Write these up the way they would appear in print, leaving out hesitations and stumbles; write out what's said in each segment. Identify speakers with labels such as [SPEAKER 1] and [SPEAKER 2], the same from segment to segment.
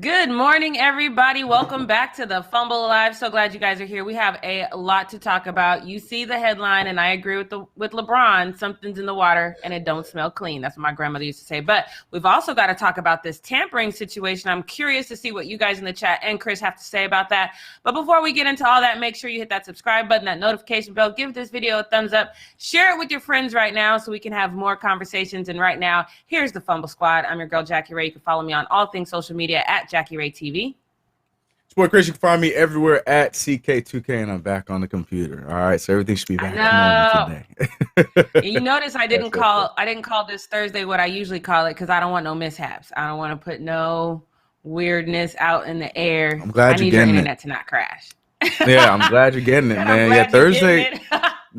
[SPEAKER 1] Good morning, everybody. Welcome back to the Fumble Live. So glad you guys are here. We have a lot to talk about. You see the headline, and I agree with LeBron. Something's in the water, and it don't smell clean. That's what my grandmother used to say. But we've also got to talk about this tampering situation. I'm curious to see what you guys in the chat and Chris have to say about that. But before we get into all that, make sure you hit that subscribe button, that notification bell. Give this video a thumbs up. Share it with your friends right now so we can have more conversations. And right now, here's the Fumble Squad. I'm your girl, Jackie Ray. You can follow me on all things social media at Jackie Ray TV.
[SPEAKER 2] It's boy Chris. You can find me everywhere at CK2K, and I'm back on the computer. All right, so everything should be back to normal
[SPEAKER 1] today. You notice I didn't call this Thursday what I usually call it because I don't want no mishaps. I don't want to put no weirdness out in the air.
[SPEAKER 2] I'm glad you're getting
[SPEAKER 1] your internet to not crash.
[SPEAKER 2] Yeah, I'm glad you're getting it, man. Yeah, Thursday.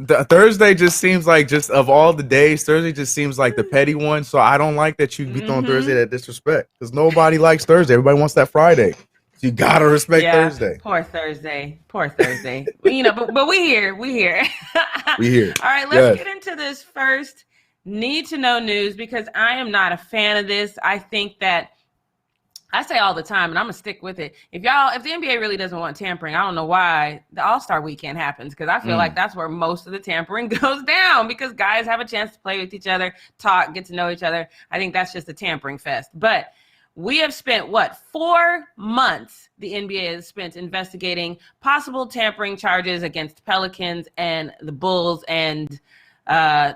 [SPEAKER 2] Thursday just seems like, just of all the days, Thursday just seems like the petty one. So I don't like that you be throwing Thursday that disrespect, because nobody likes Thursday. Everybody wants that Friday. So you gotta respect Thursday.
[SPEAKER 1] Poor Thursday. You know, but we here.
[SPEAKER 2] We here.
[SPEAKER 1] All right, let's get into this first need to know news, because I am not a fan of this. I think that I say all the time, and I'm gonna stick with it. If the NBA really doesn't want tampering, I don't know why the All-Star weekend happens, because I feel like that's where most of the tampering goes down, because guys have a chance to play with each other, talk, get to know each other. I think that's just a tampering fest. But we have spent 4 months the NBA has spent investigating possible tampering charges against Pelicans and the Bulls and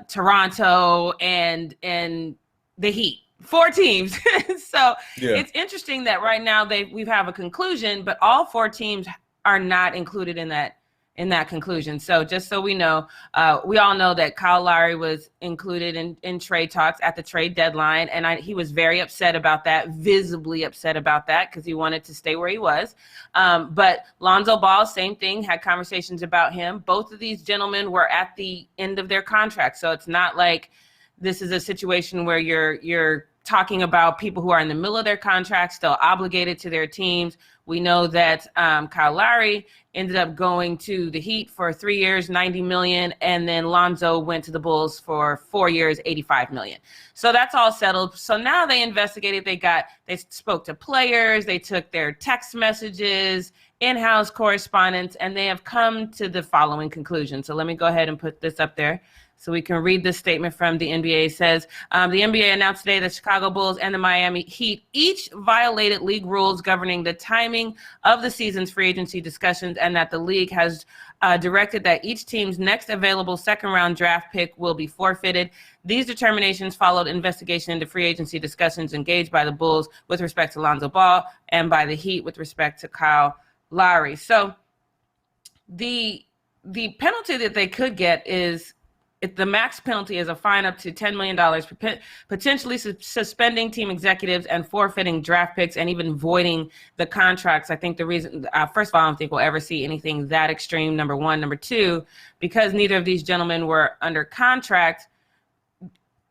[SPEAKER 1] Toronto and the Heat. 4 teams. So It's interesting that right now we have a conclusion, but all 4 teams are not included in that conclusion. So just so we know, we all know that Kyle Lowry was included in trade talks at the trade deadline, and he was very upset about that, visibly upset about that, because he wanted to stay where he was. But Lonzo Ball, same thing, had conversations about him. Both of these gentlemen were at the end of their contract, so it's not like this is a situation where you're talking about people who are in the middle of their contract, still obligated to their teams. We know that Kyle Lowry ended up going to the Heat for 3 years, $90 million, and then Lonzo went to the Bulls for 4 years, $85 million. So that's all settled. So now they investigated. They spoke to players. They took their text messages, in-house correspondence, and they have come to the following conclusion. So let me go ahead and put this up there so we can read this statement from the NBA. It says, the NBA announced today that Chicago Bulls and the Miami Heat each violated league rules governing the timing of the season's free agency discussions, and that the league has directed that each team's next available second-round draft pick will be forfeited. These determinations followed investigation into free agency discussions engaged by the Bulls with respect to Lonzo Ball and by the Heat with respect to Kyle Lowry. So the penalty that they could get is, the max penalty is a fine up to $10 million, potentially suspending team executives and forfeiting draft picks and even voiding the contracts. I think the reason, first of all, I don't think we'll ever see anything that extreme, number one. Number two, because neither of these gentlemen were under contract,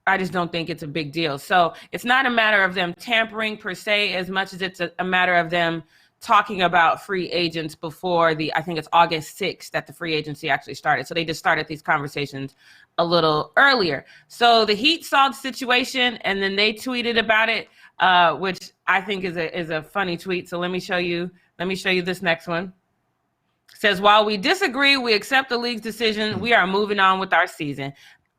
[SPEAKER 1] I just don't think it's a big deal. So it's not a matter of them tampering per se, as much as it's a matter of them talking about free agents before I think it's August 6th that the free agency actually started. So they just started these conversations a little earlier. So the Heat saw the situation and then they tweeted about it, which I think is a funny tweet. So let me show you this next one. It says, while we disagree, we accept the league's decision. We are moving on with our season.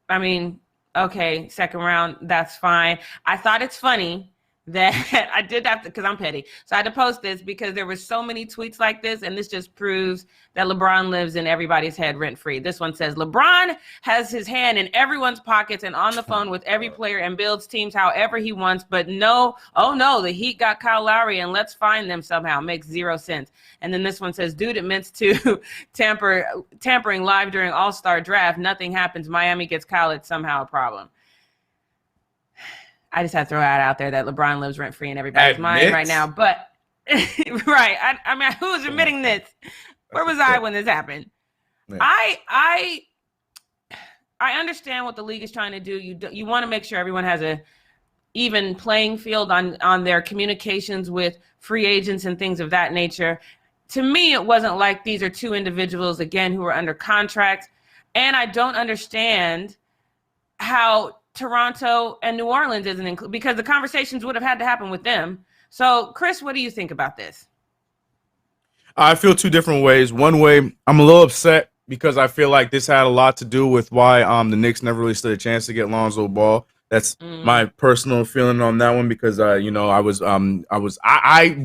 [SPEAKER 1] I mean, okay, second round, that's fine. I thought it's funny that I did have to, because I'm petty. So I had to post this because there were so many tweets like this, and this just proves that LeBron lives in everybody's head rent-free. This one says, LeBron has his hand in everyone's pockets and on the phone with every player and builds teams however he wants, but no, oh no, the Heat got Kyle Lowry and let's find them somehow. Makes zero sense. And then this one says, dude admits to tampering live during All-Star draft. Nothing happens. Miami gets Kyle. It's somehow a problem. I just have to throw that out there that LeBron lives rent-free in everybody's mind right now. But, right, I mean, who's admitting this? Where was I when this happened? Yeah. I understand what the league is trying to do. You want to make sure everyone has a even playing field on their communications with free agents and things of that nature. To me, it wasn't like these are 2 individuals, again, who are under contract. And I don't understand how Toronto and New Orleans isn't included, because the conversations would have had to happen with them. So, Chris, what do you think about this?
[SPEAKER 2] I feel two different ways. One way, I'm a little upset because I feel like this had a lot to do with why the Knicks never really stood a chance to get Lonzo Ball. That's my personal feeling on that one because I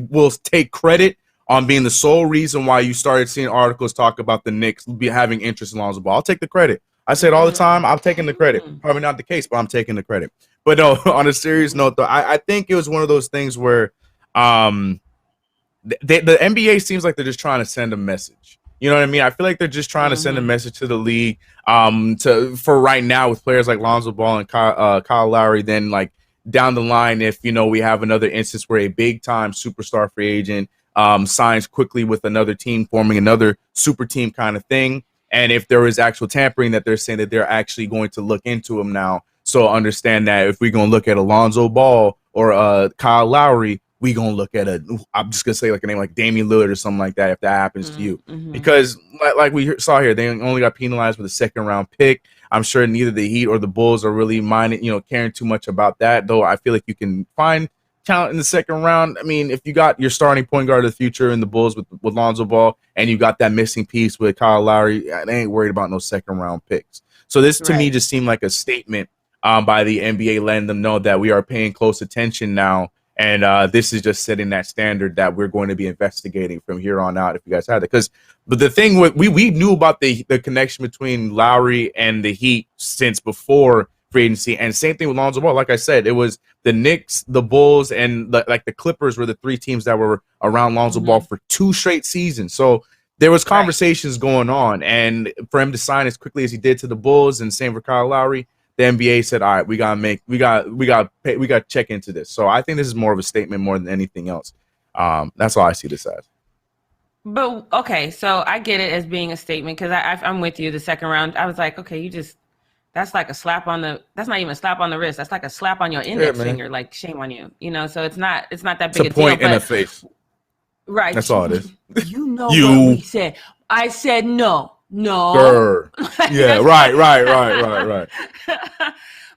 [SPEAKER 2] will take credit on being the sole reason why you started seeing articles talk about the Knicks having interest in Lonzo Ball. I'll take the credit. I say it all the time. I'm taking the credit. Probably not the case, but I'm taking the credit. But no, on a serious note, though, I think it was one of those things where the NBA seems like they're just trying to send a message. You know what I mean? I feel like they're just trying to send a message to the league for right now with players like Lonzo Ball and Kyle Lowry. Then like down the line, if we have another instance where a big time superstar free agent signs quickly with another team, forming another super team kind of thing. And if there is actual tampering, that they're saying that they're actually going to look into him now. So understand that if we're going to look at Alonzo Ball or Kyle Lowry, we going to look at I'm just going to say like a name like Damian Lillard or something like that if that happens to you. Because like we saw here, they only got penalized with a second round pick. I'm sure neither the Heat or the Bulls are really caring too much about that, though I feel like you can find talent in the second round. I mean, if you got your starting point guard of the future in the Bulls with Lonzo Ball and you got that missing piece with Kyle Lowry, they ain't worried about no second round picks. So this to me just seemed like a statement by the NBA letting them know that we are paying close attention now. And this is just setting that standard that we're going to be investigating from here on out if you guys had it. But the thing with we knew about the connection between Lowry and the Heat since before free agency, and same thing with Lonzo Ball. Like I said, it was the Knicks, the Bulls, and the Clippers were the three teams that were around Lonzo Ball for 2 straight seasons. So there was conversations going on, and for him to sign as quickly as he did to the Bulls, and same for Kyle Lowry, the NBA said, "All right, we got to check into this." So I think this is more of a statement more than anything else. That's all I see this as.
[SPEAKER 1] But okay, so I get it as being a statement because I'm with you. The second round, I was like, okay, that's like a slap on the. That's not even a slap on the wrist. That's like a slap on your index finger. Like shame on you. So it's not that big a deal.
[SPEAKER 2] It's a point in the face.
[SPEAKER 1] Right.
[SPEAKER 2] That's all it is.
[SPEAKER 1] You know what we said. I said no.
[SPEAKER 2] Yeah, right.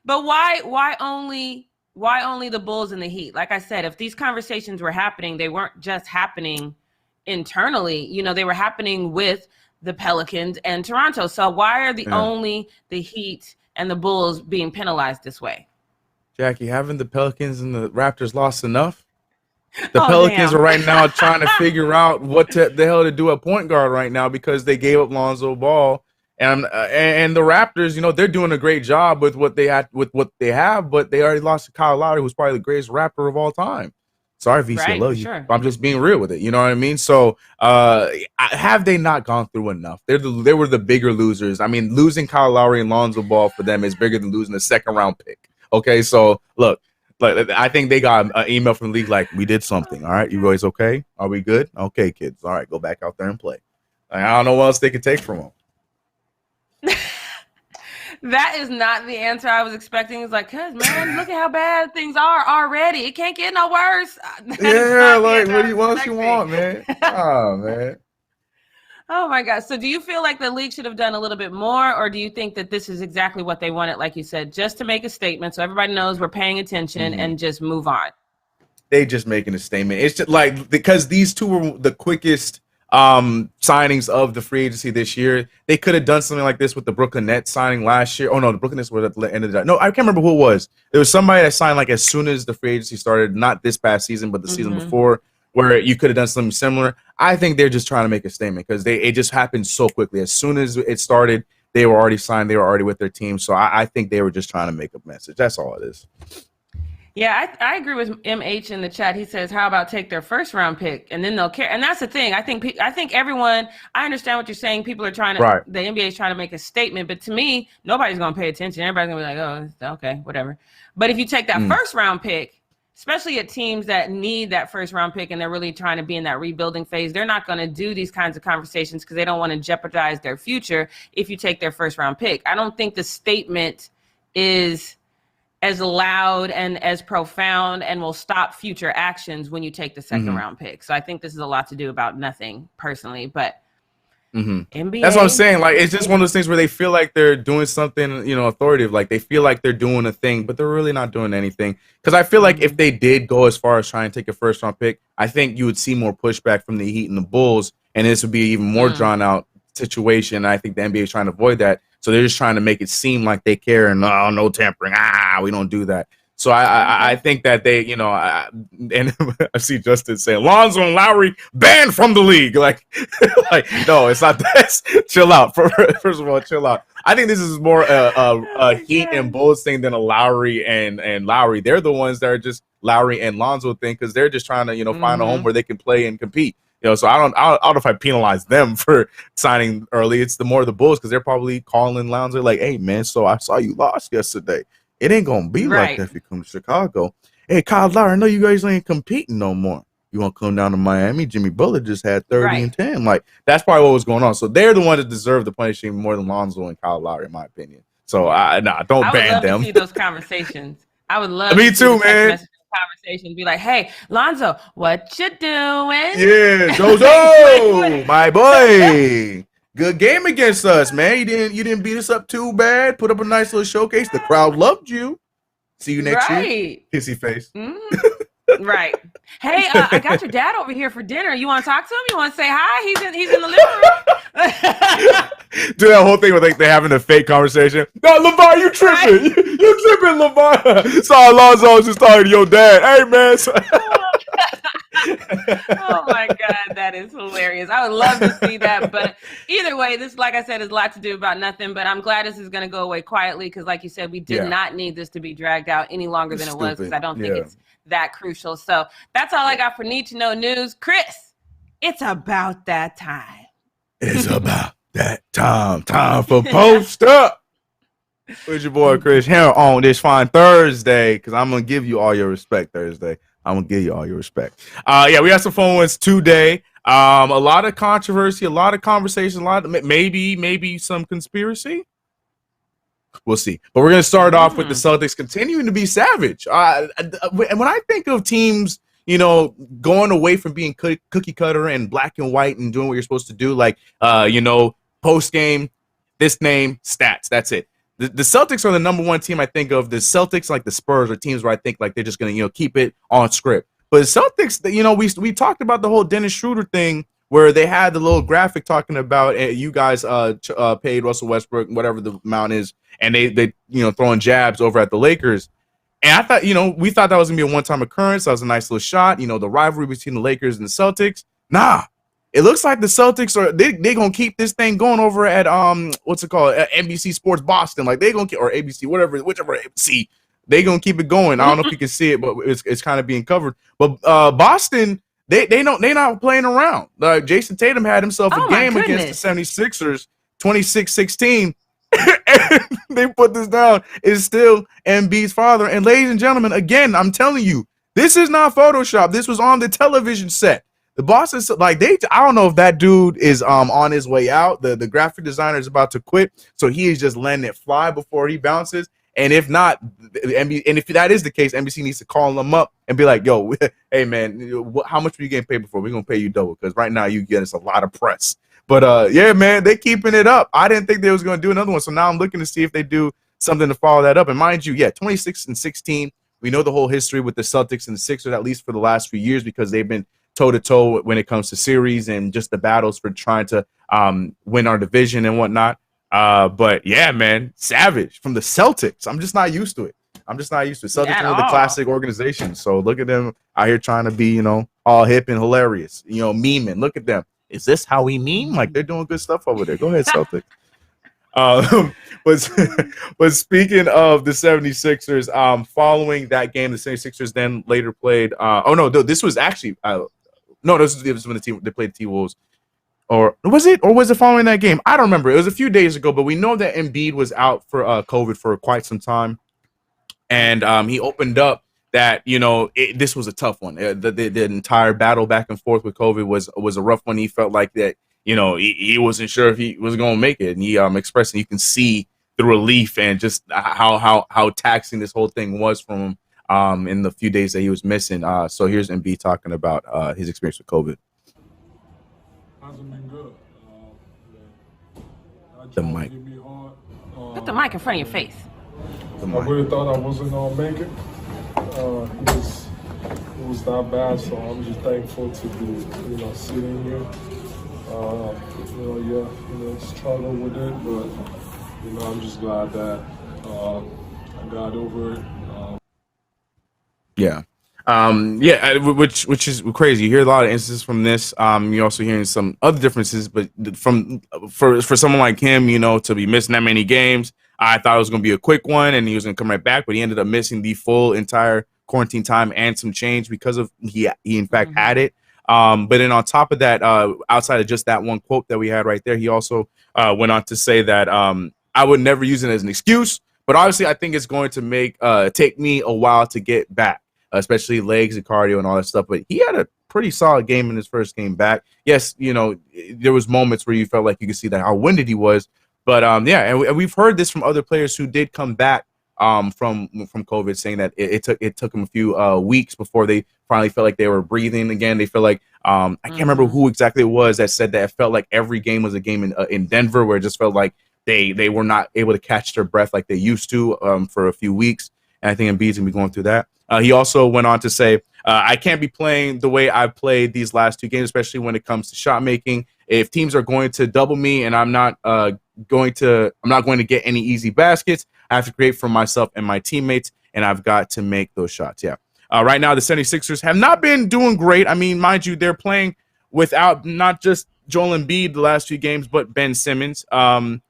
[SPEAKER 1] But why only the Bulls and the Heat? Like I said, if these conversations were happening, they weren't just happening internally. They were happening with the Pelicans and Toronto. So why are only the Heat and the Bulls being penalized this way?
[SPEAKER 2] Jackie, haven't the Pelicans and the Raptors lost enough? The Pelicans are right now trying to figure out what the hell to do at point guard right now because they gave up Lonzo Ball, and the Raptors, they're doing a great job with what they have, but they already lost to Kyle Lowry, who's probably the greatest rapper of all time. Sorry, VC, I love you. Sure. I'm just being real with it. You know what I mean? So, have they not gone through enough? They were the bigger losers. I mean, losing Kyle Lowry and Lonzo Ball for them is bigger than losing a second round pick. Okay, so look. I think they got an email from the league like, we did something. All right, you guys okay? Are we good? Okay, kids. All right, go back out there and play. I don't know what else they could take from them.
[SPEAKER 1] That is not the answer I was expecting. It's like, cuz man, look at how bad things are already. It can't get no worse.
[SPEAKER 2] Yeah, like what else you want, man? Oh, man.
[SPEAKER 1] Oh my God. So do you feel like the league should have done a little bit more, or do you think that this is exactly what they wanted, like you said, just to make a statement so everybody knows we're paying attention and just move on?
[SPEAKER 2] They just making a statement. It's just like because these two were the quickest signings of the free agency this year. They could have done something like this with the Brooklyn Nets signing last year. Oh no, the Brooklyn Nets were at the end of the. No, I can't remember who it was. There was somebody that signed like as soon as the free agency started, not this past season, but the season before, where you could have done something similar. I think they're just trying to make a statement because it just happened so quickly. As soon as it started, they were already signed. They were already with their team. So I think they were just trying to make a message. That's all it is.
[SPEAKER 1] Yeah, I agree with MH in the chat. He says, how about take their first round pick and then they'll care. And that's the thing. I think everyone, I understand what you're saying. People are trying to, the NBA is trying to make a statement. But to me, nobody's going to pay attention. Everybody's going to be like, oh, okay, whatever. But if you take that first round pick, especially at teams that need that first round pick and they're really trying to be in that rebuilding phase, they're not going to do these kinds of conversations because they don't want to jeopardize their future if you take their first round pick. I don't think the statement is as loud and as profound and will stop future actions when you take the second round pick. So I think this is a lot to do about nothing personally, but NBA.
[SPEAKER 2] That's what I'm saying. Like, it's just one of those things where they feel like they're doing something, you know, authoritative. Like, they feel like they're doing a thing, but they're really not doing anything. Because I feel like if they did go as far as trying to take a first round pick, I think you would see more pushback from the Heat and the Bulls, and this would be even more drawn out situation. I think the NBA is trying to avoid that, so they're just trying to make it seem like they care and no tampering. We don't do that. So I think that they, you know, and I see Justin saying Lonzo and Lowry banned from the league. Like, no, it's not that. Chill out. First of all, chill out. I think this is more a Heat and Bulls thing than a Lowry and Lowry. They're the ones that are just Lowry and Lonzo thing because they're just trying to, you know, find a home where they can play and compete. You know, so I don't know if I penalize them for signing early. It's the more the Bulls because they're probably calling Lonzo like, "Hey man, so I saw you lost yesterday. It ain't gonna be like that if you come to Chicago. Hey, Kyle Lowry, I know you guys ain't competing no more. You want to come down to Miami? Jimmy Butler just had 30 and 10. Like, that's probably what was going on. So they're the ones that deserve the punishing more than Lonzo and Kyle Lowry, in my opinion. So don't ban them.
[SPEAKER 1] I would love to see those conversations. I would love
[SPEAKER 2] me too, man.
[SPEAKER 1] Conversation, be like, "Hey, Lonzo, what you doing?"
[SPEAKER 2] Yeah, Jojo, my boy. Good game against us, man. You didn't beat us up too bad. Put up a nice little showcase. The crowd loved you. See you next year. Kissy face.
[SPEAKER 1] Right. Hey, I got your dad over here for dinner. You want to talk to him? You want to say hi? He's in the living room.
[SPEAKER 2] Do that whole thing where they having a fake conversation. No, LeVar, you tripping. Right. You tripping, LeVar. Sorry, Lonzo was just talking to your dad. Hey, man.
[SPEAKER 1] Oh my God, that is hilarious. I would love to see that. But either way, this, like I said, is a lot to do about nothing. But I'm glad this is going to go away quietly because, like you said, we did not need this to be dragged out any longer than it was because I don't think it's that crucial. So that's all I got for Need to Know News. Chris, it's about that time.
[SPEAKER 2] It's about that time. Time for Post Up. With your boy Chris here on this fine Thursday because I'm going to give you all your respect Thursday. I'm gonna give you all your respect. We got some fun ones today. A lot of controversy, a lot of conversation, a lot of maybe some conspiracy. We'll see. But we're gonna start off with the Celtics continuing to be savage. And when I think of teams, you know, going away from being cookie cutter and black and white and doing what you're supposed to do, like you know, post game, this name, stats. That's it. The Celtics are the number one team I think of. The Celtics, like the Spurs, are teams where I think like they're just gonna, you know, keep it on script. But the Celtics, you know, we talked about the whole Dennis Schroeder thing where they had the little graphic talking about you guys paid Russell Westbrook whatever the amount is, and they you know throwing jabs over at the Lakers. And I thought, you know, we thought that was gonna be a one-time occurrence. That was a nice little shot. You know, the rivalry between the Lakers and the Celtics. Nah. It looks like the Celtics are they gonna keep this thing going over at what's it called, NBC Sports Boston, like they gonna keep, or ABC, whichever ABC, they gonna keep it going. I don't know if you can see it, but it's kind of being covered. But Boston, they not playing around. Jason Tatum had himself a game against the 76ers, 26-16. And they put this down. It's still Embiid's father. And ladies and gentlemen, again, I'm telling you, this is not Photoshop. This was on the television set. The Boston, like I don't know if that dude is on his way out. The graphic designer is about to quit, so he is just letting it fly before he bounces. And if not, and if that is the case, NBC needs to call them up and be like, "Yo, hey man, how much were you getting paid before? We're gonna pay you double because right now you get us a lot of press." But yeah, man, they keeping it up. I didn't think they was gonna do another one, so now I'm looking to see if they do something to follow that up. And mind you, 26-16. We know the whole history with the Celtics and the Sixers, at least for the last few years, because they've been toe-to-toe when it comes to series and just the battles for trying to win our division and whatnot. But yeah, man, savage from the Celtics. I'm just not used to it. Celtics are the classic organization. So look at them out here trying to be, you know, all hip and hilarious, you know, memeing. Look at them. Is this how we meme? Like they're doing good stuff over there. Go ahead, Celtics. But speaking of the 76ers, following that game, the 76ers then later played. This was actually this was when they played the T-Wolves. Or was it following that game? I don't remember. It was a few days ago, but we know that Embiid was out for COVID for quite some time, and he opened up that, you know, this was a tough one. The entire battle back and forth with COVID was a rough one. He felt like that. You know, he wasn't sure if he was going to make it, and he expressed, and you can see the relief and just how taxing this whole thing was from him in the few days that he was missing. So here's Embiid talking about his experience with COVID.
[SPEAKER 3] Hasn't been good.
[SPEAKER 2] The mic.
[SPEAKER 1] Put the mic in front of your face.
[SPEAKER 3] I really thought I wasn't gonna make it. It was that bad, so I'm just thankful to be, sitting here. Struggle with it, but I'm just glad that I got over it.
[SPEAKER 2] Which is crazy. You hear a lot of instances from this. You're also hearing some other differences, but for someone like him, to be missing that many games, I thought it was going to be a quick one and he was going to come right back, but he ended up missing the full entire quarantine time and some change because of he in fact had it. But then on top of that, outside of just that one quote that we had right there, he also went on to say that I would never use it as an excuse, but obviously I think it's going to take me a while to get back, especially legs and cardio and all that stuff. But he had a pretty solid game in his first game back. Yes, there was moments where you felt like you could see that how winded he was. But and we've heard this from other players who did come back from COVID, saying that it took them a few weeks before they finally felt like they were breathing again. They feel like I can't remember who exactly it was that said that it felt like every game was a game in Denver, where it just felt like they were not able to catch their breath like they used to for a few weeks. And I think Embiid's gonna be going through that. He also went on to say, I can't be playing the way I've played these last two games, especially when it comes to shot making. If teams are going to double me and I'm not going to get any easy baskets, I have to create for myself and my teammates, and I've got to make those shots. Right now, the 76ers have not been doing great. I mean, mind you, they're playing without not just Joel Embiid the last few games, but Ben Simmons. That's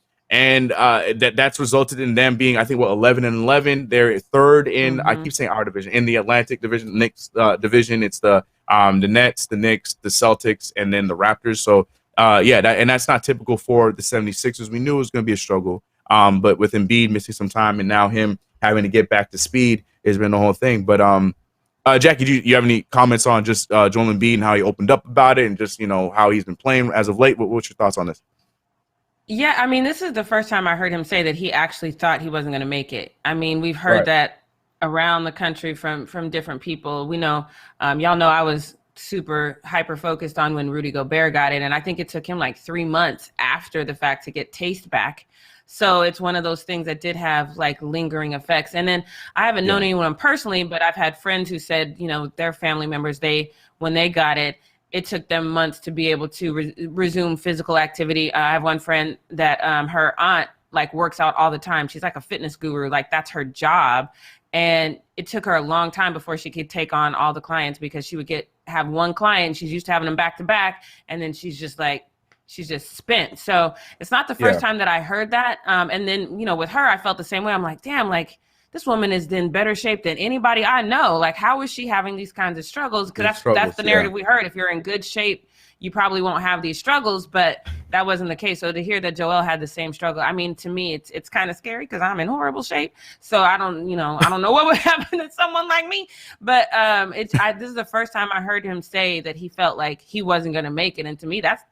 [SPEAKER 2] resulted in them being, I think, 11-11. They're third in, I keep saying our division, in the Atlantic division, Knicks division. It's the Nets, the Knicks, the Celtics, and then the Raptors. So, that's not typical for the 76ers. We knew it was going to be a struggle. But with Embiid missing some time and now him having to get back to speed has been the whole thing. But Jackie, do you have any comments on just Joel Embiid and how he opened up about it and just, how he's been playing as of late? What's your thoughts on this?
[SPEAKER 1] Yeah, I mean, this is the first time I heard him say that he actually thought he wasn't going to make it. I mean, we've heard that around the country from different people. We know, y'all know I was super hyper focused on when Rudy Gobert got it. And I think it took him like 3 months after the fact to get taste back. So it's one of those things that did have like lingering effects. And then I haven't known anyone personally, but I've had friends who said, their family members, when they got it, it took them months to be able to resume physical activity. I have one friend that her aunt like works out all the time. She's like a fitness guru, like that's her job. And it took her a long time before she could take on all the clients, because she would have one client. She's used to having them back to back. And then she's just spent. So it's not the first time that I heard that. And then, with her, I felt the same way. I'm like, damn, like this woman is in better shape than anybody I know. Like, how is she having these kinds of struggles? Because that's the narrative we heard. If you're in good shape, you probably won't have these struggles, but that wasn't the case. So to hear that Joel had the same struggle, I mean, to me, it's kind of scary because I'm in horrible shape. So I don't know what would happen to someone like me. But this is the first time I heard him say that he felt like he wasn't going to make it. And to me, that's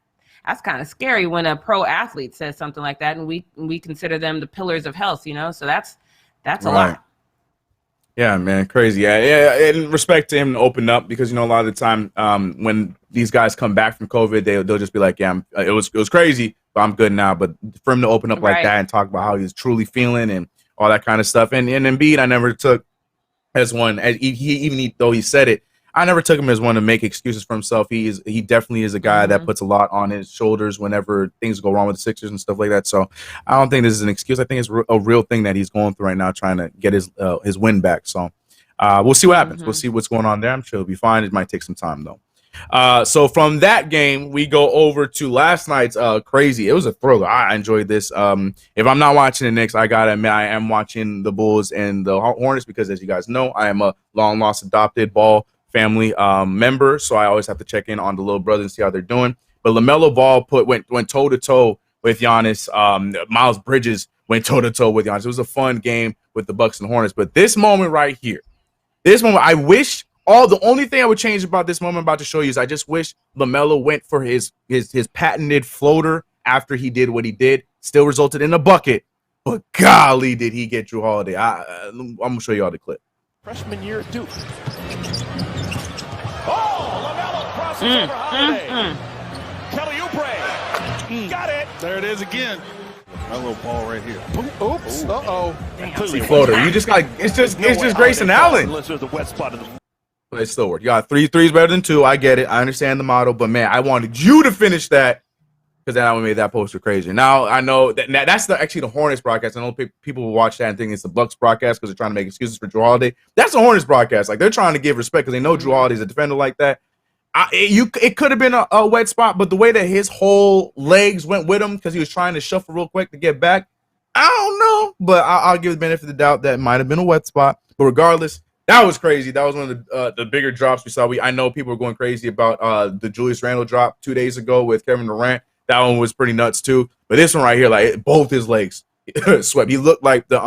[SPEAKER 1] kind of scary when a pro athlete says something like that, and we consider them the pillars of health, So that's a lot.
[SPEAKER 2] Yeah, man, crazy. Yeah. In respect to him to open up, because a lot of the time when these guys come back from COVID, they'll just be like, yeah, it was crazy, but I'm good now. But for him to open up like that and talk about how he's truly feeling and all that kind of stuff, and Embiid, I never took as one. Though he said it, I never took him as one to make excuses for himself. He definitely is a guy that puts a lot on his shoulders whenever things go wrong with the Sixers and stuff like that. So I don't think this is an excuse. I think it's a real thing that he's going through right now, trying to get his win back. So we'll see what happens. We'll see what's going on there. I'm sure he'll be fine. It might take some time though. So from that game, we go over to last night's crazy. It was a thriller. I enjoyed this. If I'm not watching the Knicks, I gotta admit I am watching the Bulls and the Hornets, because as you guys know, I am a long lost adopted Ball family member, so I always have to check in on the little brother and see how they're doing. But LaMelo Ball went toe to toe with Giannis. Miles Bridges went toe to toe with Giannis. It was a fun game with the Bucks and Hornets. But this moment right here, I wish the only thing I would change about this moment I'm about to show you is I just wish LaMelo went for his patented floater after he did what he did. Still resulted in a bucket, but golly, did he get Drew Holiday. I'm gonna show you all the clip.
[SPEAKER 4] Freshman year at Duke. LaMelo crosses over Holiday. Kelly Oubre got it.
[SPEAKER 5] There it is again.
[SPEAKER 4] That little ball right here. Oops. Uh-oh.
[SPEAKER 2] Clearly floater. You just got it's just Grayson Allen.
[SPEAKER 4] Unless there's a wet spot in the.
[SPEAKER 2] But it still worked. You got 3 threes better than 2. I get it. I understand the model, but man, I wanted you to finish that because that would made that poster crazy. Now I know that's actually the Hornets broadcast. I know people will watch that and think it's the Bucks broadcast because they're trying to make excuses for Jrue Holiday. That's the Hornets broadcast. Like they're trying to give respect because they know Jrue Holiday's a defender like that. It could have been a wet spot, but the way that his whole legs went with him because he was trying to shuffle real quick to get back, I don't know. But I'll give the benefit of the doubt that might have been a wet spot. But regardless, that was crazy. That was one of the bigger drops we saw. I know people were going crazy about the Julius Randle drop 2 days ago with Kevin Durant. That one was pretty nuts too. But this one right here, like both his legs swept. He looked like the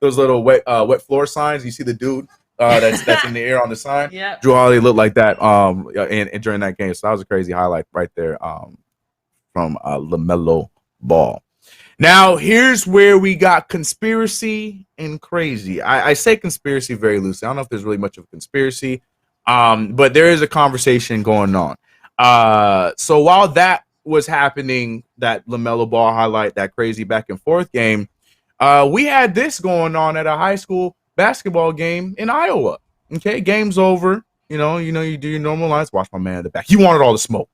[SPEAKER 2] those little wet floor signs. You see the dude that's in the air on the sign.
[SPEAKER 1] Yeah.
[SPEAKER 2] Jrue Holiday looked like that and during that game. So that was a crazy highlight right there from LaMelo Ball. Now, here's where we got conspiracy and crazy. I say conspiracy very loosely. I don't know if there's really much of a conspiracy, but there is a conversation going on. So while that was happening, that LaMelo Ball highlight, that crazy back and forth game, we had this going on at a high school basketball game in Iowa. Okay, game's over. You do your normal lines. Watch my man in the back. He wanted all the smoke.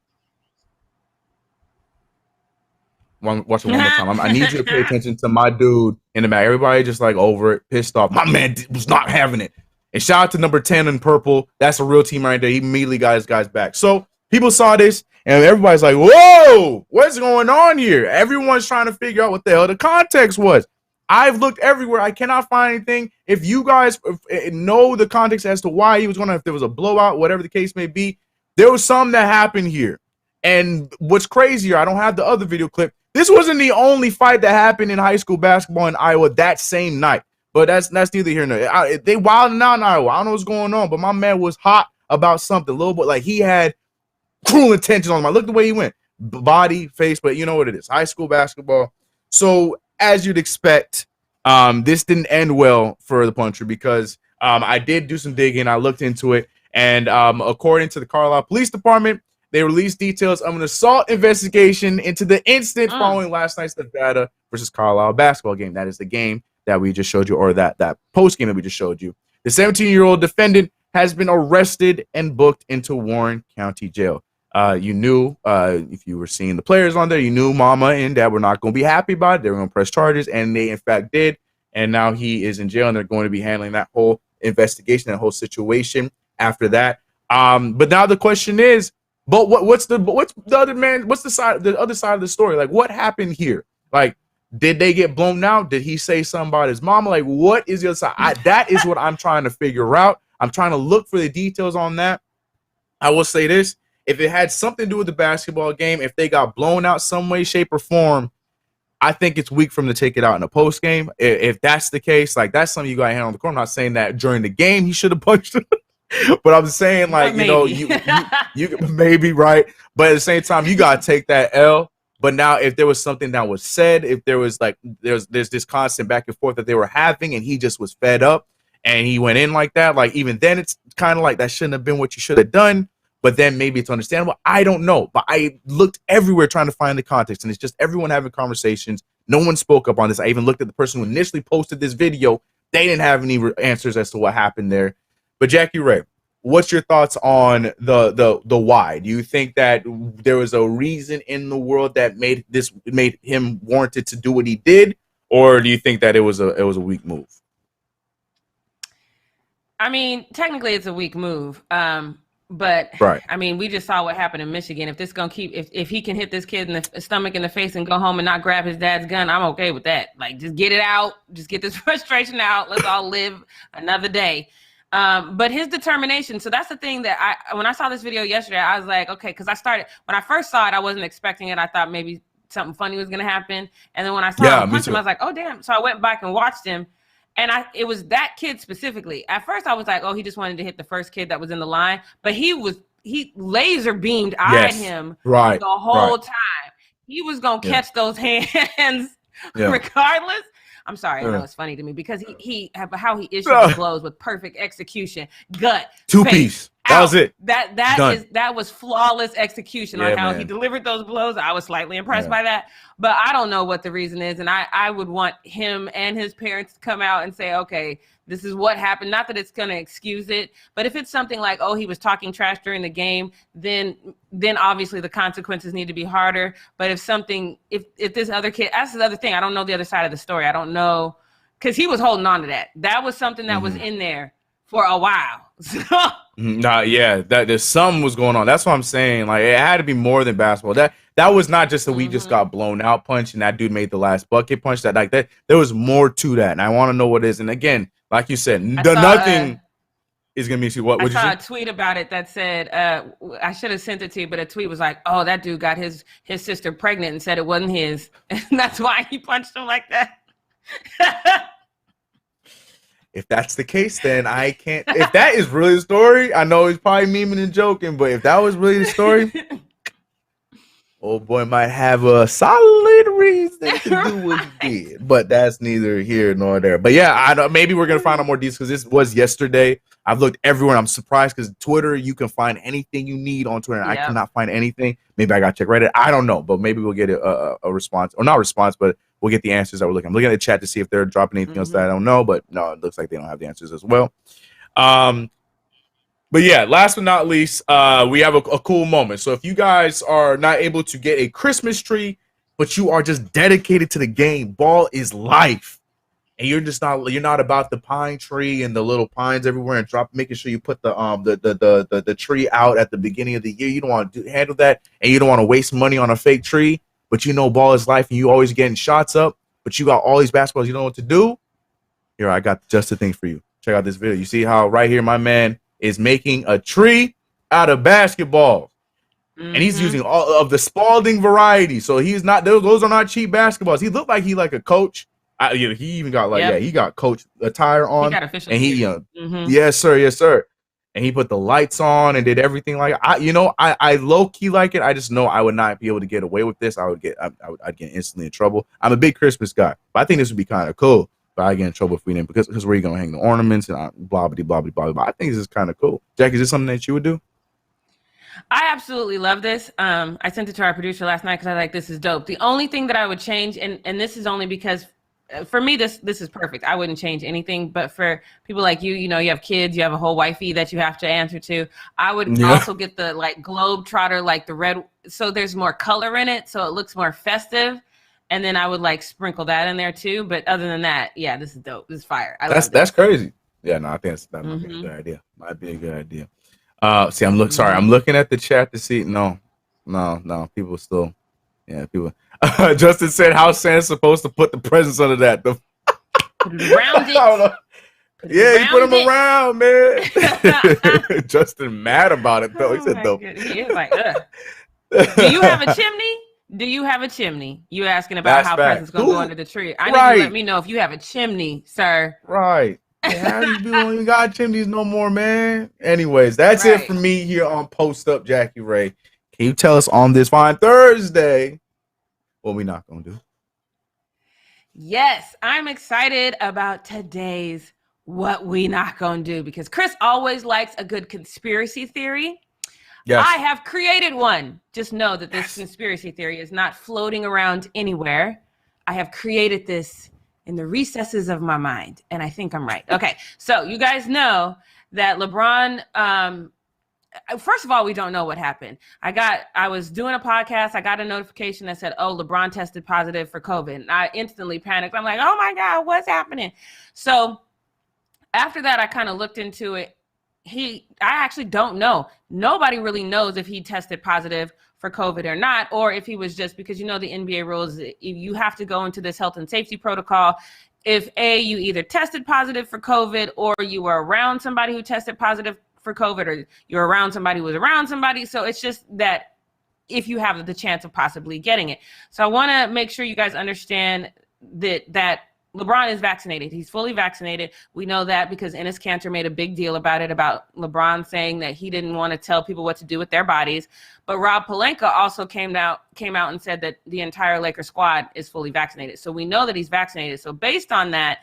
[SPEAKER 2] Watch it one more time. I need you to pay attention to my dude in the back. Everybody just like over it, pissed off. My man was not having it. And shout out to number 10 in purple. That's a real team right there. He immediately got his guys back. So people saw this, and everybody's like, whoa, what's going on here? Everyone's trying to figure out what the hell the context was. I've looked everywhere. I cannot find anything. If you guys know the context as to why he was going to, if there was a blowout, whatever the case may be, there was something that happened here. And what's crazier, I don't have the other video clip. This wasn't the only fight that happened in high school basketball in Iowa that same night. But that's neither here nor there. They wilding out in Iowa. I don't know what's going on, but my man was hot about something a little bit. Like he had cruel intentions on him. Look the way he went. Body, face, but you know what it is. High school basketball. So as you'd expect, this didn't end well for the puncher because I did do some digging. I looked into it. And according to the Carlisle Police Department, they released details of an assault investigation into the incident following last night's Nevada versus Carlisle basketball game. That is the game that we just showed you, or that post game that we just showed you. The 17-year-old defendant has been arrested and booked into Warren County Jail. You knew, if you were seeing the players on there, you knew mama and dad were not going to be happy about it. They were going to press charges, and they in fact did. And now he is in jail, and they're going to be handling that whole investigation, that whole situation after that. But now the question is, but what's the other man? What's the other side of the story? Like, what happened here? Like, did they get blown out? Did he say something about his mama? Like, what is the other side? That is what I'm trying to figure out. I'm trying to look for the details on that. I will say this. If it had something to do with the basketball game, if they got blown out some way, shape, or form, I think it's weak for them to take it out in a post game. If that's the case, like that's something you got to handle on the court. I'm not saying that during the game he should have punched him. But I'm saying, like, you maybe right, but at the same time, you gotta take that L. But now, if there was something that was said, if there was like there's this constant back and forth that they were having, and he just was fed up and he went in like that, like even then, it's kind of like that shouldn't have been what you should have done. But then maybe it's understandable. I don't know. But I looked everywhere trying to find the context, and it's just everyone having conversations. No one spoke up on this. I even looked at the person who initially posted this video. They didn't have any answers as to what happened there. But Jackie Ray, what's your thoughts on the why? Do you think that there was a reason in the world that made him warranted to do what he did, or do you think that it was a weak move?
[SPEAKER 1] I mean, technically, it's a weak move. But
[SPEAKER 2] right.
[SPEAKER 1] I mean, we just saw what happened in Michigan. If this gonna keep, if he can hit this kid in the stomach, in the face, and go home and not grab his dad's gun, I'm okay with that. Like, just get it out, just get this frustration out. Let's all live another day. But his determination. So that's the thing that when I saw this video yesterday, I was like, okay, because when I first saw it, I wasn't expecting it. I thought maybe something funny was gonna happen, and then when I saw him punch him, I was like, oh damn. So I went back and watched him. And it was that kid specifically. At first, I was like, oh, he just wanted to hit the first kid that was in the line. But he laser beamed eyed him the whole time. He was going to catch those hands regardless. I'm sorry. I know it's funny to me because how he issues blows with perfect execution, gut,
[SPEAKER 2] two-piece. That was it.
[SPEAKER 1] That was flawless execution on how he delivered those blows. I was slightly impressed by that, but I don't know what the reason is. And I would want him and his parents to come out and say, okay, this is what happened. Not that it's going to excuse it, but if it's something like, oh, he was talking trash during the game, then obviously the consequences need to be harder. But if this other kid, that's the other thing. I don't know the other side of the story. I don't know, because he was holding on to that. That was something that was in there for a while.
[SPEAKER 2] There's something was going on. That's what I'm saying. Like, it had to be more than basketball. That was not just that we just got blown out punch and that dude made the last bucket punch. That there was more to that, and I want to know what it is. And again, like you said, nothing is gonna be what.
[SPEAKER 1] I saw a tweet about it that said, I should have sent it to you, but a tweet was like, "Oh, that dude got his sister pregnant and said it wasn't his, and that's why he punched him like that."
[SPEAKER 2] If that's the case, then I can't. If that is really the story, I know he's probably memeing and joking, but if that was really the story, old boy might have a solid reason to do what he did. But that's neither here nor there. But yeah, maybe we're gonna find out more details because this was yesterday. I've looked everywhere. I'm surprised because Twitter, you can find anything you need on Twitter. I cannot find anything. Maybe I got to check Reddit. I don't know, but maybe we'll get a response, or not response, but we'll get the answers that we're looking. I'm looking at the chat to see if they're dropping anything else that I don't know, but no, it looks like they don't have the answers as well. But yeah, last but not least, we have a cool moment. So if you guys are not able to get a Christmas tree, but you are just dedicated to the game, ball is life, and you're not about the pine tree and the little pines everywhere and making sure you put the tree out at the beginning of the year. You don't want to handle that, and you don't want to waste money on a fake tree. But you know ball is life, and you always getting shots up, but you got all these basketballs, you know what to do? Here, I got just the thing for you. Check out this video. You see how right here my man is making a tree out of basketballs. And he's using all of the Spalding variety. So he's not, those are not cheap basketballs. He looked like he like a coach. He even got he got coach attire on. He got official. And yes, sir. And he put the lights on and did everything like I low key like it. I just know I would not be able to get away with this. I'd get instantly in trouble. I'm a big Christmas guy, but I think this would be kind of cool. But I get in trouble if we didn't because where are you gonna hang the ornaments and blah blah blah blah blah. I think this is kind of cool. Jack, is this something that you would do?
[SPEAKER 1] I absolutely love this. I sent it to our producer last night because this is dope. The only thing that I would change, and this is only because for me, this is perfect. I wouldn't change anything, but for people like you, you have kids, you have a whole wifey that you have to answer to. I would also get the globe trotter, the red, so there's more color in it, so it looks more festive. And then I would sprinkle that in there too. But other than that, yeah, this is dope. This is fire.
[SPEAKER 2] That's crazy. Yeah, no, I think that might be a good idea. Might be a good idea. See, I'm looking at the chat to see. No, people still, people. Justin said, "How's Santa supposed to put the presents under that?"
[SPEAKER 1] Put it around it.
[SPEAKER 2] I don't know. You put them around, man. Justin mad about it though. He said, "Though."
[SPEAKER 1] He is like, ugh. Do you have a chimney? Do you have a chimney? You asking about how presents gonna go under the tree? I need you to let me know if you have a chimney, sir.
[SPEAKER 2] Right. How you doing? You got chimneys no more, man. Anyways, that's it for me here on Post Up, Jackie Ray. Can you tell us on this fine Thursday what we not gonna do?
[SPEAKER 1] Yes, I'm excited about today's what we not gonna do because Chris always likes a good conspiracy theory. Yes. I have created one. Just know that this conspiracy theory is not floating around anywhere. I have created this in the recesses of my mind, and I think I'm right. Okay, so you guys know that LeBron, first of all, we don't know what happened. I was doing a podcast. I got a notification that said, oh, LeBron tested positive for COVID. And I instantly panicked. I'm like, oh my God, what's happening? So after that, I kind of looked into it. I actually don't know. Nobody really knows if he tested positive for COVID or not, or if he was just because the NBA rules, you have to go into this health and safety protocol. If you either tested positive for COVID or you were around somebody who tested positive for COVID or you're around somebody who was around somebody. So it's just that if you have the chance of possibly getting it. So I want to make sure you guys understand that LeBron is vaccinated. He's fully vaccinated. We know that because Enes Kanter made a big deal about it, about LeBron saying that he didn't want to tell people what to do with their bodies. But Rob Pelinka also came out and said that the entire Lakers squad is fully vaccinated. So we know that he's vaccinated. So based on that,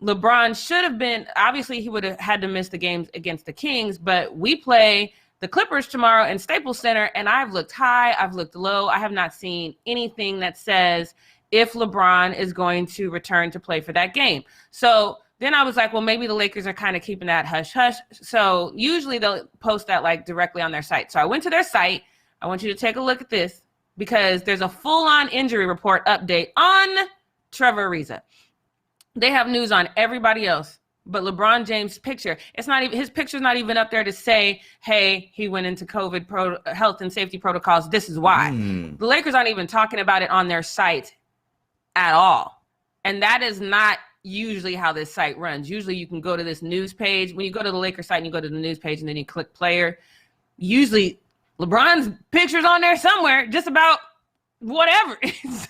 [SPEAKER 1] LeBron should have been, obviously he would have had to miss the games against the Kings, but we play the Clippers tomorrow in Staples Center, and I've looked high, I've looked low. I have not seen anything that says if LeBron is going to return to play for that game. So then I was like, well, maybe the Lakers are kind of keeping that hush-hush. So usually they'll post that like directly on their site. So I went to their site. I want you to take a look at this because there's a full-on injury report update on Trevor Ariza. They have news on everybody else, but LeBron James' picture, it's not even, his picture's not even up there to say, hey, he went into COVID health and safety protocols. This is why. The Lakers aren't even talking about it on their site at all. And that is not usually how this site runs. Usually you can go to this news page. When you go to the Lakers site and you go to the news page and then you click player, usually LeBron's picture's on there somewhere, just about whatever.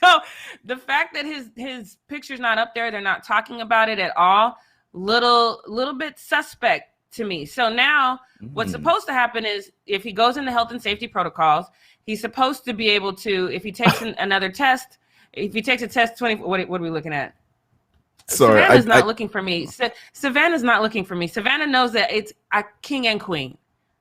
[SPEAKER 1] So the fact that his picture's not up there, they're not talking about it at all, little bit suspect to me. So now what's supposed to happen is if he goes into health and safety protocols, he's supposed to be able to, if he takes another test, if he takes a test 20, what are we looking at?
[SPEAKER 2] Sorry,
[SPEAKER 1] Savannah's not looking for me. Savannah's not looking for me. Savannah knows that it's a king and queen.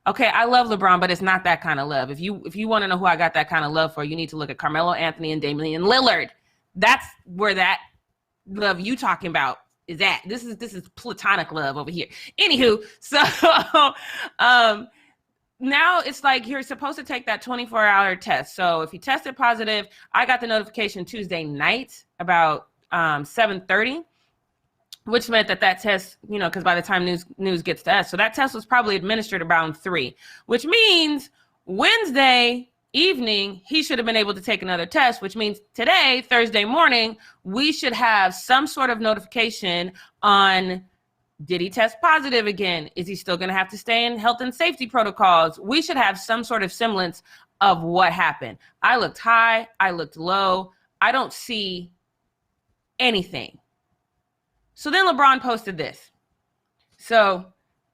[SPEAKER 1] Okay, I love LeBron, but it's not that kind of love. If you want to know who I got that kind of love for, you need to look at Carmelo Anthony and Damian Lillard. That's where that love you talking about is at. This is platonic love over here. Anywho, so now it's like you're supposed to take that 24-hour test. So if he tested positive, I got the notification Tuesday night about 7:30. Which meant that test, because by the time news gets to us, so that test was probably administered around 3, which means Wednesday evening, he should have been able to take another test, which means today, Thursday morning, we should have some sort of notification on, did he test positive again? Is he still going to have to stay in health and safety protocols? We should have some sort of semblance of what happened. I looked high, I looked low. I don't see anything. So then LeBron posted this. So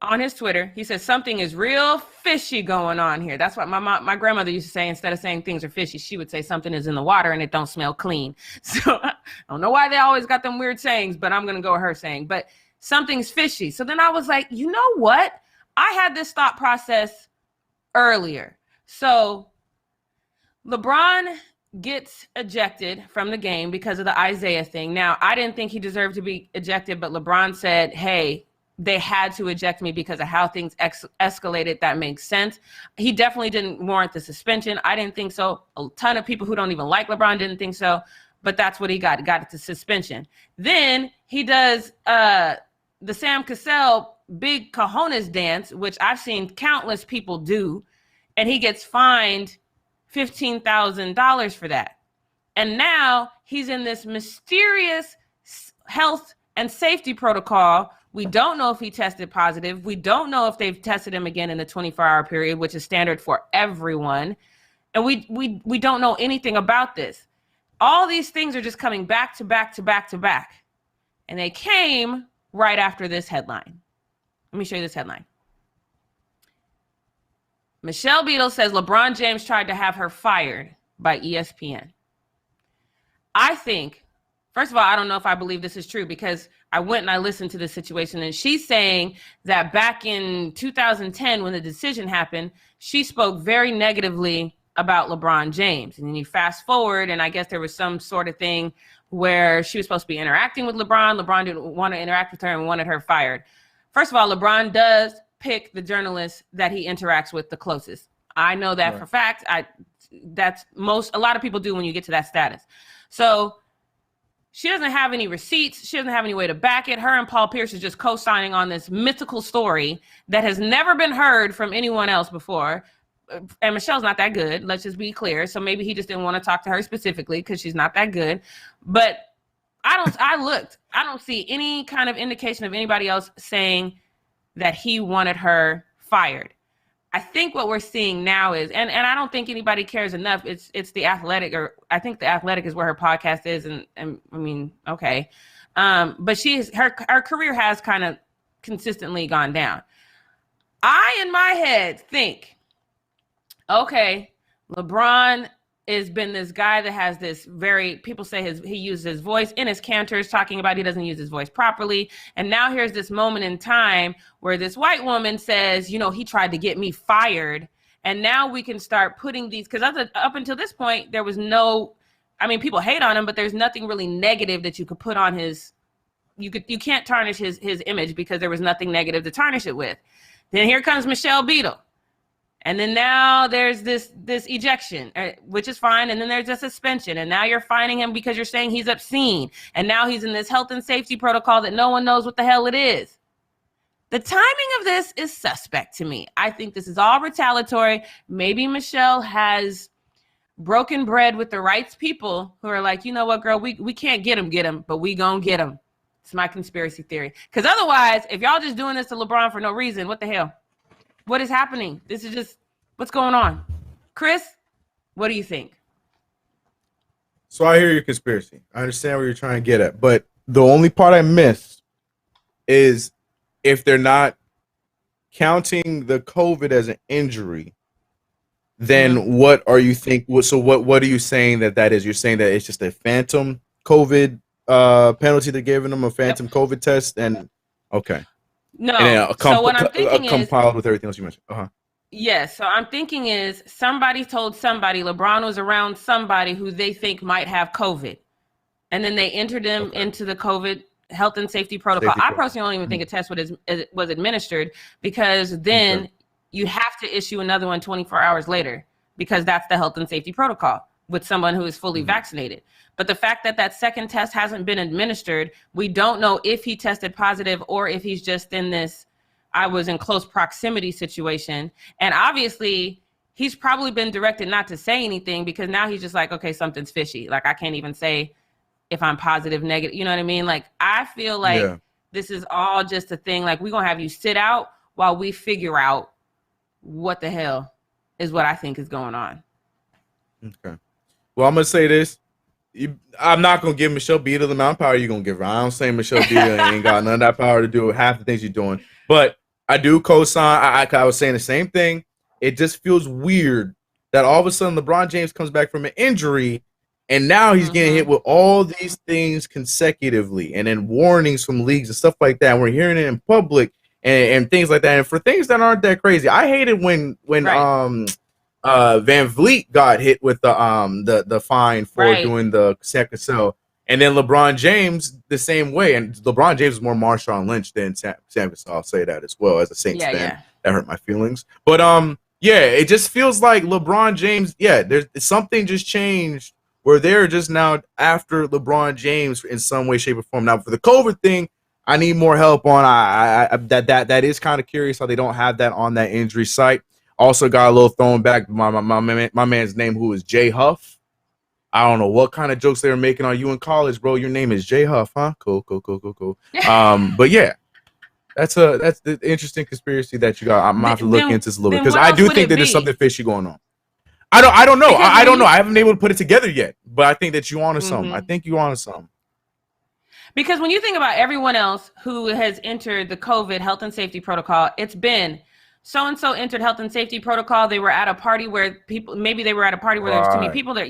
[SPEAKER 1] on his Twitter, he says, something is real fishy going on here. That's what my grandmother used to say. Instead of saying things are fishy, she would say something is in the water and it don't smell clean. So I don't know why they always got them weird sayings, but I'm going to go with her saying, but something's fishy. So then I was like, you know what? I had this thought process earlier. So LeBron gets ejected from the game because of the Isaiah thing. Now, I didn't think he deserved to be ejected, but LeBron said, hey, they had to eject me because of how things escalated. That makes sense. He definitely didn't warrant the suspension. I didn't think so. A ton of people who don't even like LeBron didn't think so, but that's what he got. He got it to suspension. Then he does the Sam Cassell big cojones dance, which I've seen countless people do, and he gets fined $15,000 for that. And now he's in this mysterious health and safety protocol. We don't know if he tested positive. We don't know if they've tested him again in the 24-hour period, which is standard for everyone. And we don't know anything about this. All these things are just coming back to back to back to back. And they came right after this headline. Let me show you this headline. Michelle Beadle says LeBron James tried to have her fired by ESPN. I think, first of all, I don't know if I believe this is true because I went and I listened to the situation, and she's saying that back in 2010 when the decision happened, she spoke very negatively about LeBron James. And then you fast forward, and I guess there was some sort of thing where she was supposed to be interacting with LeBron. LeBron didn't want to interact with her and wanted her fired. First of all, LeBron does pick the journalists that he interacts with the closest. I know that for fact. A lot of people do when you get to that status. So she doesn't have any receipts. She doesn't have any way to back it. Her and Paul Pierce is just co-signing on this mythical story that has never been heard from anyone else before. And Michelle's not that good. Let's just be clear. So maybe he just didn't want to talk to her specifically because she's not that good. But I looked. I don't see any kind of indication of anybody else saying that he wanted her fired. I think what we're seeing now is, and I don't think anybody cares enough. It's The Athletic, or I think The Athletic is where her podcast is, and I mean, okay, but her career has kind of consistently gone down. I, in my head, think, okay, LeBron has been this guy that has this people say he uses his voice in his canters, talking about he doesn't use his voice properly. And now here's this moment in time where this white woman says, you know, he tried to get me fired. And now we can start putting these, because up until this point, there was people hate on him, but there's nothing really negative that you could put on you can't tarnish his image because there was nothing negative to tarnish it with. Then here comes Michelle Beadle. And then now there's this ejection, which is fine. And then there's a suspension. And now you're fining him because you're saying he's obscene. And now he's in this health and safety protocol that no one knows what the hell it is. The timing of this is suspect to me. I think this is all retaliatory. Maybe Michelle has broken bread with the rights people who are like, you know what, girl, we can't get him, but we gonna get him. It's my conspiracy theory. Because otherwise, if y'all just doing this to LeBron for no reason, what the hell? What is happening? This is just, what's going on? Chris, what do you think?
[SPEAKER 2] So I hear your conspiracy. I understand what you're trying to get at. But the only part I missed is if they're not counting the COVID as an injury, then what are you think? So what are you saying that is? You're saying that it's just a phantom COVID penalty they're giving them, a phantom COVID test? And okay.
[SPEAKER 1] No. So what I'm thinking is
[SPEAKER 2] compiled with everything else you mentioned.
[SPEAKER 1] Yes. So I'm thinking is somebody told somebody LeBron was around somebody who they think might have COVID, and then they entered them into the COVID health and safety protocol. I personally don't even think a test was administered, because then you have to issue another one 24 hours later, because that's the health and safety protocol with someone who is fully vaccinated. But the fact that that second test hasn't been administered, we don't know if he tested positive or if he's just in this I was in close proximity situation. And obviously he's probably been directed not to say anything, because now he's just like, okay, something's fishy. Like, I can't even say if I'm positive, negative. You know what I mean? Like, I feel like this is all just a thing. Like, we're going to have you sit out while we figure out what the hell is what I think is going on.
[SPEAKER 2] Okay. Well, I'm going to say this. I'm not going to give Michelle Beadle the amount of power you're going to give her. I don't say Michelle Beadle ain't got none of that power to do half the things you're doing. But I do co-sign. I was saying the same thing. It just feels weird that all of a sudden LeBron James comes back from an injury, and now he's getting hit with all these things consecutively, and then warnings from leagues and stuff like that. And we're hearing it in public and things like that. And for things that aren't that crazy, I hated when Van Vliet got hit with the fine for doing the second cell, and then LeBron James the same way. And LeBron James is more Marshawn Lynch than Sam Gasol. I'll say that as well, as a Saints fan. That hurt my feelings. But it just feels like LeBron James. There's something just changed where they're just now after LeBron James in some way, shape, or form. Now for the COVID thing, I need more help on. That is kind of curious how they don't have that on that injury site. Also got a little thrown back my man's name, who is Jay Huff. I don't know what kind of jokes they were making on you in college, bro. Your name is Jay Huff, huh? Cool. But yeah, that's the interesting conspiracy that you got. I'm gonna have to look into this a little bit, because I do think that there's something fishy going on. I don't know. I don't know. I haven't been able to put it together yet, but I think that you onto something. I think you onto something.
[SPEAKER 1] Because when you think about everyone else who has entered the COVID health and safety protocol, it's been so-and-so entered health and safety protocol. They were at a party where maybe there was too many people that,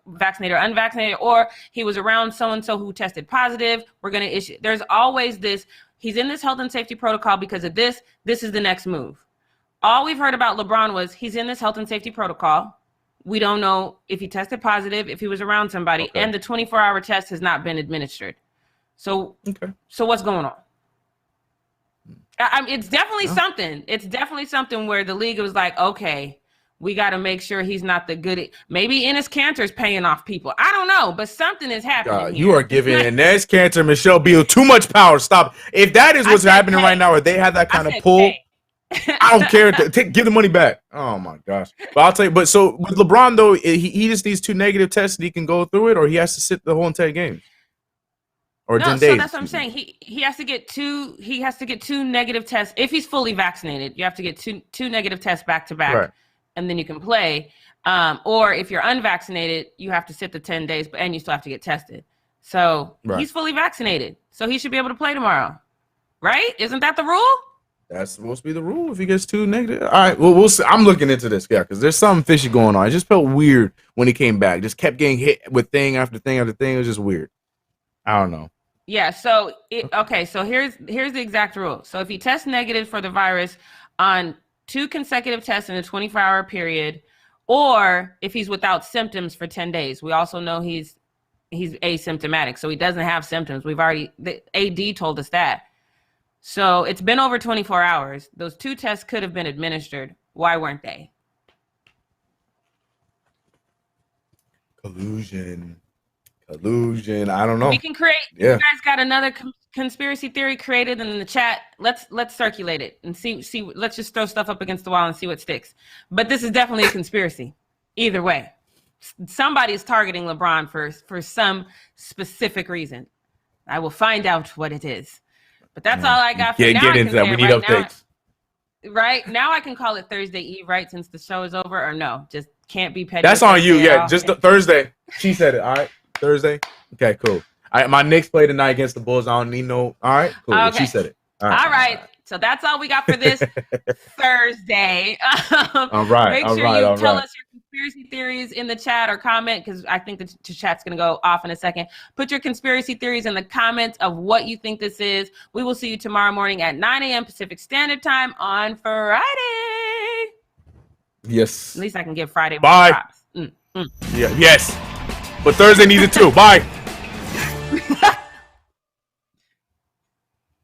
[SPEAKER 1] vaccinated or unvaccinated, or he was around so-and-so who tested positive. We're going to issue. There's always this, he's in this health and safety protocol because of this. This is the next move. All we've heard about LeBron was he's in this health and safety protocol. We don't know if he tested positive, if he was around somebody, and the 24-hour test has not been administered. So what's going on? It's definitely something. It's definitely something where the league was like, okay, we got to make sure he's not the good. Maybe Enes Kanter's paying off people. I don't know, but something is happening.
[SPEAKER 2] You are giving Enes Kanter, Michelle Beadle too much power. Stop. If that is what's happening right now, or they have that kind of pull, I don't care. Give the money back. Oh my gosh. But I'll tell you. But so with LeBron though, he just needs 2 negative tests and he can go through it, or he has to sit the whole entire game. Or 10 days. So that's what I'm saying. He has to get two. He has to get 2 negative tests if he's fully vaccinated. You have to get two negative tests back to back, and then you can play. Or if you're unvaccinated, you have to sit the 10 days, and you still have to get tested. So he's fully vaccinated, so he should be able to play tomorrow, right? Isn't that the rule? That's supposed to be the rule. If he gets 2 negative, all right. Well, we'll see. I'm looking into this, yeah, because there's something fishy going on. It just felt weird when he came back. Just kept getting hit with thing after thing after thing. It was just weird. I don't know.
[SPEAKER 1] Yeah. So okay. So here's the exact rule. So if he tests negative for the virus on 2 consecutive tests in a 24-hour period, or if he's without symptoms for 10 days, we also know he's asymptomatic, so he doesn't have symptoms. The AD told us that. So it's been over 24 hours. Those 2 tests could have been administered. Why weren't they?
[SPEAKER 2] Collusion. I don't know.
[SPEAKER 1] We can create.
[SPEAKER 2] Yeah.
[SPEAKER 1] You guys got another conspiracy theory created in the chat. Let's circulate it and see. Let's just throw stuff up against the wall and see what sticks. But this is definitely a conspiracy. Either way, somebody is targeting LeBron for some specific reason. I will find out what it is. But that's all I got for now.
[SPEAKER 2] Get into that. We need updates.
[SPEAKER 1] Right now, I can call it Thursday Eve, right? Since the show is over, or no? Just can't be petty.
[SPEAKER 2] That's on you. Yeah, just Thursday. She said it. All right, Thursday. Okay, cool. All right, my Knicks play tonight against the Bulls. I don't need no. All right, cool. Okay. She said it. All right. So that's all we got for this Thursday. All right.
[SPEAKER 1] Make sure you tell us your conspiracy theories in the chat or comment, because I think the chat's going to go off in a second. Put your conspiracy theories in the comments of what you think this is. We will see you tomorrow morning at 9 a.m. Pacific Standard Time on Friday.
[SPEAKER 2] Yes.
[SPEAKER 1] At least I can give Friday more
[SPEAKER 2] Bye.
[SPEAKER 1] props.
[SPEAKER 2] Yeah. Yes. But Thursday needs it too. Bye.